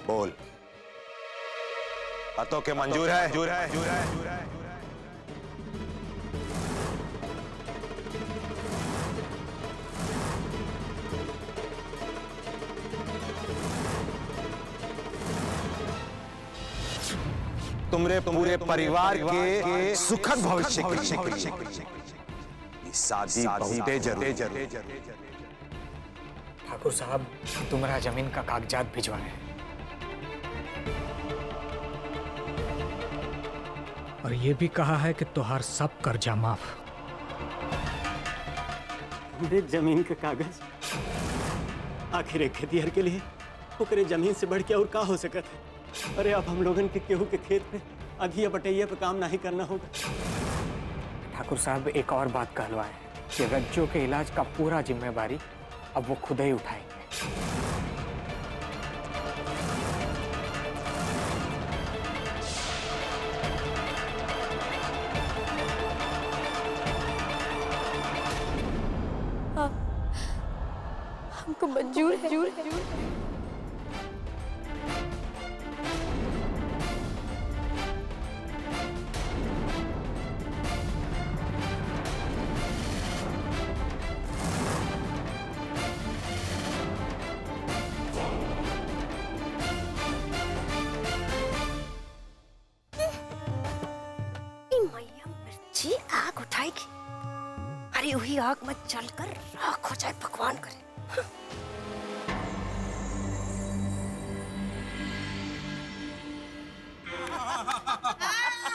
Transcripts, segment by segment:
बोल, तो के मंजूर है? मंजूर है, मंजूर है, मंजूर है। तुमरे पूरे परिवार के सुखद भविष्य के लिए शादी बहुत जरूरी। ठाकुर साहब, तुम्हारा जमीन का कागजात भिजवाए हैं और ये भी कहा है कि तुहार सब कर्जा माफ। हमरे जमीन का कागज आखिर एक खेतिहर के लिए ओकरे जमीन से बढ़ के और का हो सकत है। अरे अब हम लोगन के केहू के खेत पे अघिया बटैया पे काम नहीं करना होगा। ठाकुर साहब, एक और बात कहलवाए कि रज्जो के इलाज का पूरा जिम्मेवारी अब वो खुद ही उठाएंगे। हमको मंजूर है। आग उठाएगी, अरे वही आग में चलकर राख हो जाए, भगवान करे।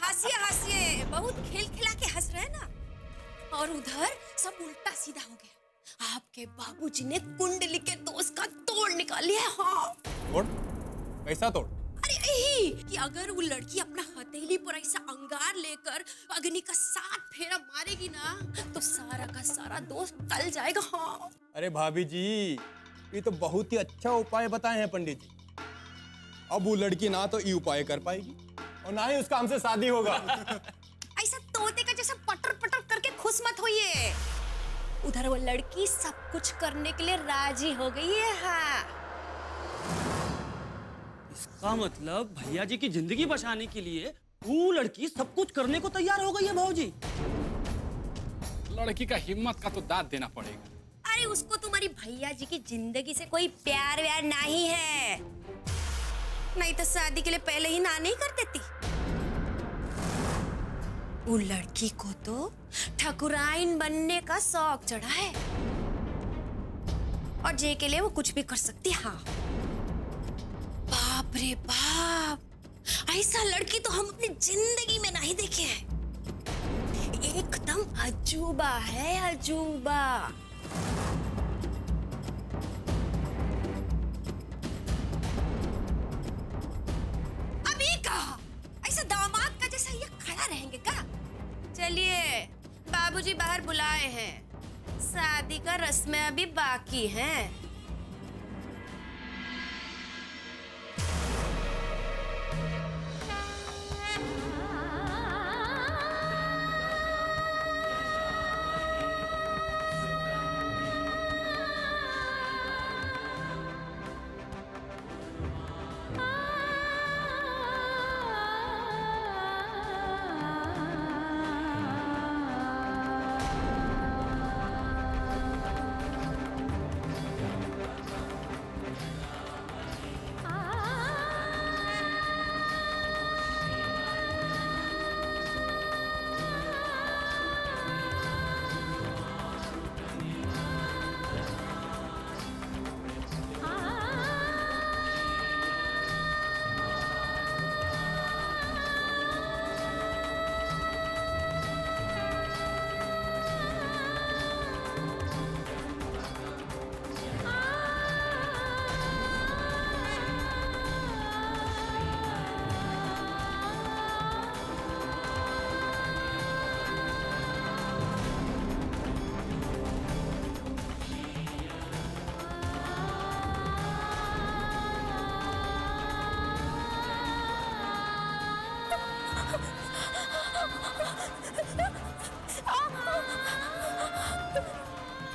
हंसिए हंसिए, बहुत खेल खिला के हंस रहे हैं ना। और उधर सब उल्टा सीधा हो गया। आपके बाबूजी ने कुंडली के दोस्त का तोड़ निकाल लिया। हाँ, तोड़? कैसा तोड़? अरे यही कि अगर वो लड़की अपना हथेली पर ऐसा अंगार लेकर अग्नि का 7 फेरा मारेगी ना, तो सारा का सारा दोस्त टल जाएगा। हाँ। अरे भाभी जी, ये तो बहुत ही अच्छा उपाय बताए हैं पंडित जी। अब वो लड़की ना तो ये उपाय कर पाएगी और ना ही उसका हमसे शादी होगा। ऐसा तोते का जैसा पटर पटर करके खुश मत होइए। उधर वो लड़की सब कुछ करने के लिए राजी हो गई है। हाँ, इसका मतलब भैया जी की जिंदगी बचाने के लिए वो लड़की सब कुछ करने को तैयार हो गई है। भाऊजी, लड़की का हिम्मत का तो दाद देना पड़ेगा। अरे उसको तुम्हारी भैया जी की जिंदगी से कोई प्यार व्यार नहीं है, नहीं तो शादी के लिए पहले ही ना नहीं कर देती। वो लड़की को तो ठाकुराइन बनने का शौक चढ़ा है और जे के लिए वो कुछ भी कर सकती। हाँ, बाप रे बाप, ऐसा लड़की तो हम अपनी जिंदगी में नहीं देखे हैं। एकदम अजूबा है, अजूबा। अभी कहा ऐसा दामाद का जैसा ये खड़ा रहेंगे क्या? चलिए, बाबूजी बाहर बुलाए हैं, शादी का रस्में अभी बाकी हैं।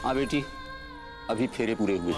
हाँ बेटी, अभी फेरे पूरे हुए।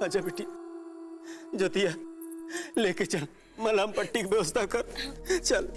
आजा बेटी। ज्योतिया लेके चल, मलहम पट्टी की व्यवस्था कर। चल।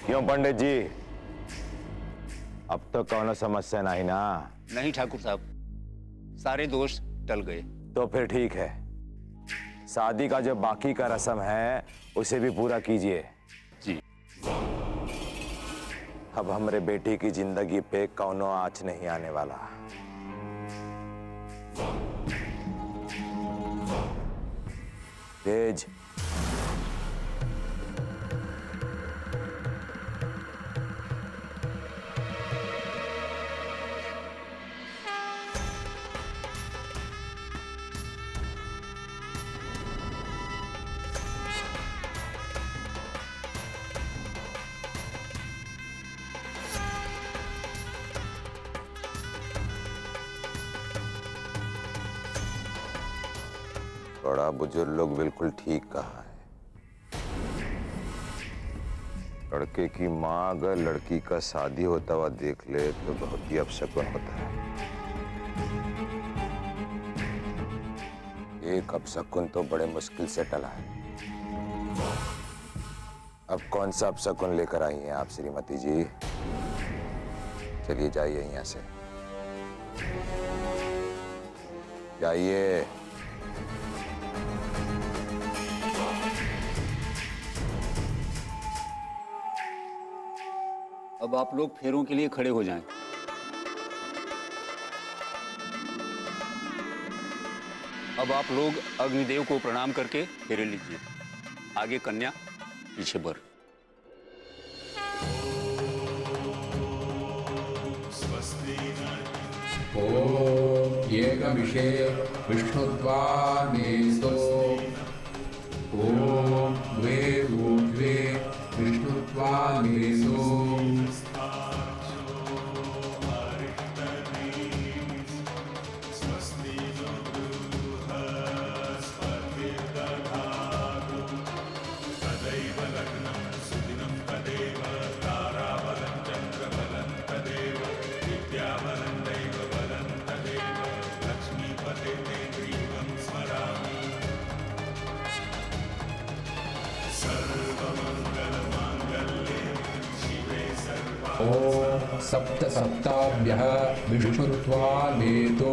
क्यों पंडित जी, अब तो कौनो समस्या नहीं ना? नहीं ठाकुर साहब, सारे दोष टल गए। तो फिर ठीक है, शादी का जो बाकी का रस्म है उसे भी पूरा कीजिए। जी। अब हमारे बेटी की जिंदगी पे कौनो आँच नहीं आने वाला। तेज, बड़ा बुजुर्ग लोग बिल्कुल ठीक कहा है। लड़के की माँ अगर लड़की का शादी होता हुआ देख ले तो बहुत ही अपशकुन होता है। एक अपशकुन तो बड़े मुश्किल से टला है। अब कौन सा अपशकुन लेकर आई हैं आप श्रीमती जी? चलिए जाइए यहाँ से, जाइए। अब आप लोग फेरों के लिए खड़े हो जाएं। अब आप लोग अग्निदेव को प्रणाम करके फेरे लीजिए। आगे कन्या, पीछे वर। ओम एकविषे विष्णुत्वानेस्तो ओम द्वे ऊर्ध्वे विष्णुत्वानेस्तो ओम सप्त सप्ताभ्यः विष्णुत्वानेतो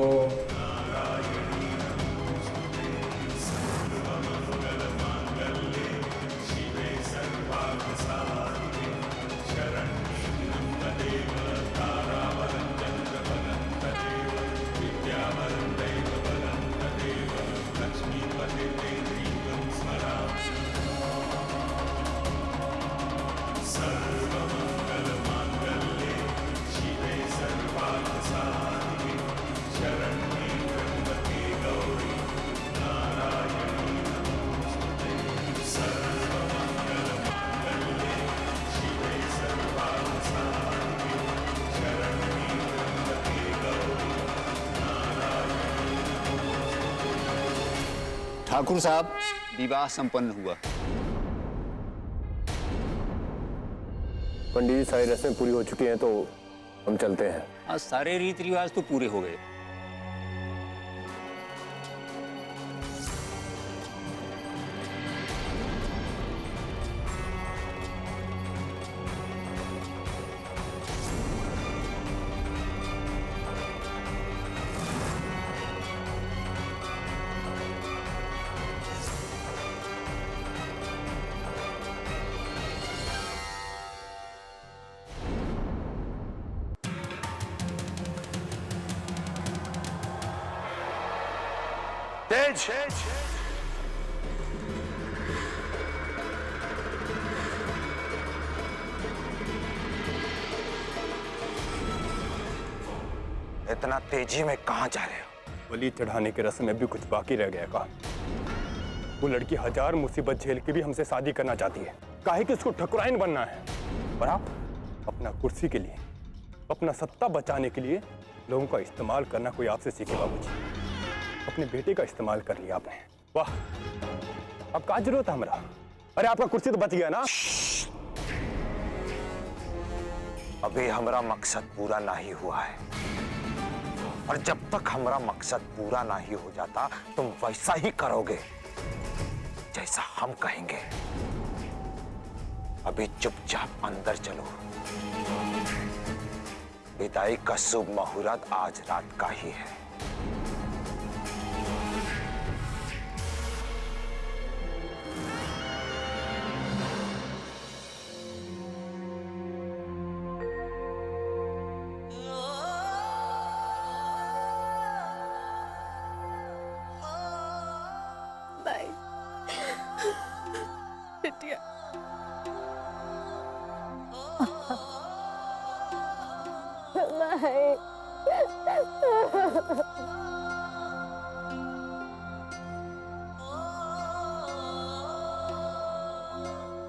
ठाकुर साहब, विवाह संपन्न हुआ। पंडित जी, सारी रस्में पूरी हो चुकी हैं तो हम चलते हैं। आज सारे रीति रिवाज तो पूरे हो गए। तेज, इतना तेजी में कहाँ जा रहे हो? बलि चढ़ाने की रस्म में भी कुछ बाकी रह गया का। वो लड़की 1000 मुसीबत झेल के भी हमसे शादी करना चाहती है, काहे कि उसको ठकुराइन बनना है। और आप अपना कुर्सी के लिए, अपना सत्ता बचाने के लिए लोगों का इस्तेमाल करना कोई आपसे सीखे बाबूजी। अपने बेटे का इस्तेमाल कर लिया आपने। वाह, अब क्या जरूरत है हमारा? अरे आपका कुर्सी तो बच गया ना। अभी हमारा मकसद पूरा नहीं हुआ है, और जब तक हमारा मकसद पूरा नहीं हो जाता तुम वैसा ही करोगे जैसा हम कहेंगे। अभी चुपचाप अंदर चलो। विदाई का शुभ मुहूर्त आज रात का ही है। बाय बिटिया।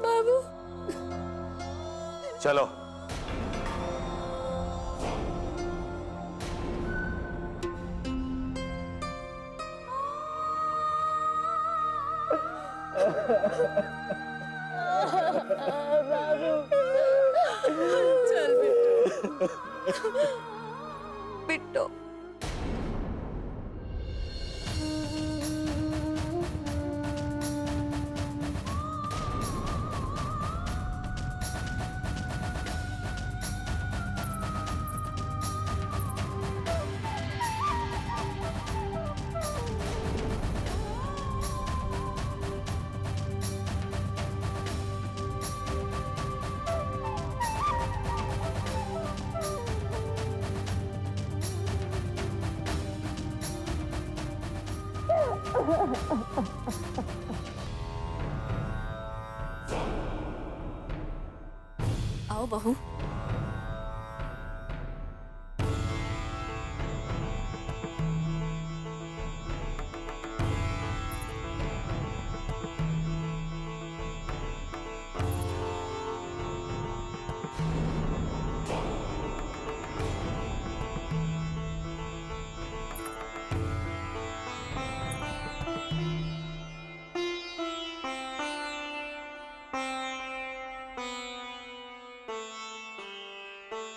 बाबू चलो। चल बिट्टो। आओ बहू।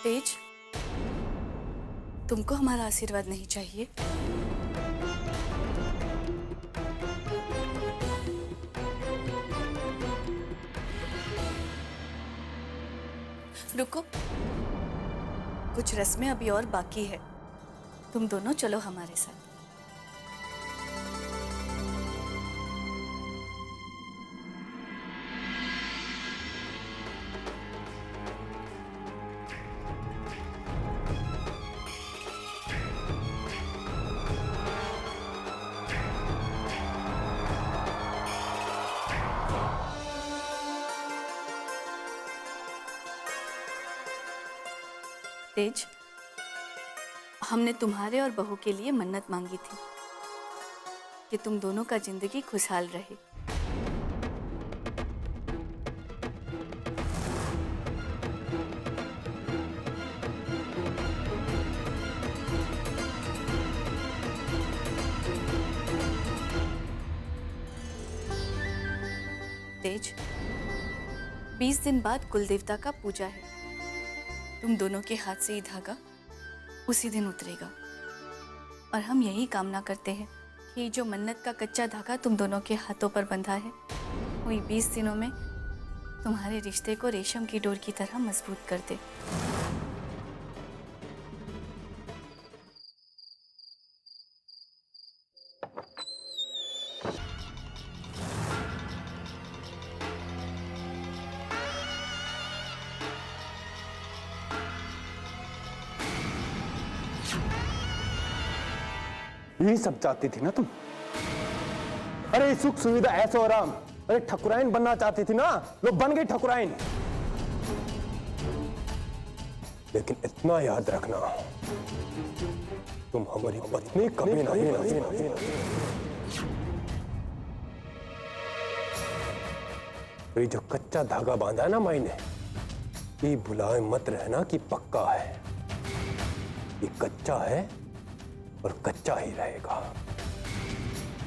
तेज, तुमको हमारा आशीर्वाद नहीं चाहिए? रुको, कुछ रस्में अभी और बाकी है। तुम दोनों चलो हमारे साथ। तेज, हमने तुम्हारे और बहू के लिए मन्नत मांगी थी कि तुम दोनों का जिंदगी खुशहाल रहे। तेज, 20 दिन बाद कुल देवता का पूजा है। तुम दोनों के हाथ से ये धागा उसी दिन उतरेगा, और हम यही कामना करते हैं कि जो मन्नत का कच्चा धागा तुम दोनों के हाथों पर बंधा है, वही 20 दिनों में तुम्हारे रिश्ते को रेशम की डोर की तरह मजबूत कर दे। यही सब चाहती थी ना तुम? अरे सुख सुविधा ऐसो आराम, अरे ठकुराइन बनना चाहती थी ना, लो बन गई ठकुराइन। लेकिन इतना याद रखना, तुम हमारी पत्नी कभी नहीं। ये जो कच्चा धागा बांधा है ना माई ने, ये भुलाए मत रहना कि पक्का है। ये कच्चा है और कच्चा ही रहेगा।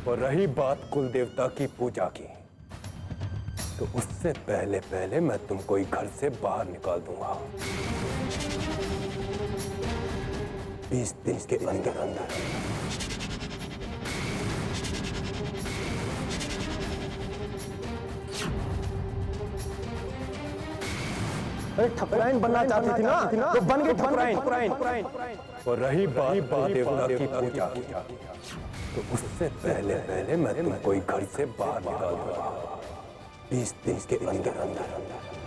और रही बात कुल देवता की पूजा की, तो उससे पहले पहले मैं तुमको ही घर से बाहर निकाल दूंगा। 20 दिन के अंदर। अरे ठकुराइन बनना चाहती थी ना, तो बन गई ठकुराइन। और रही बात देवता की पूजा की, तो उससे पहले पहले मैं तुमको ही घर से बाहर निकाल दूंगा। 20 दिन के अंदर।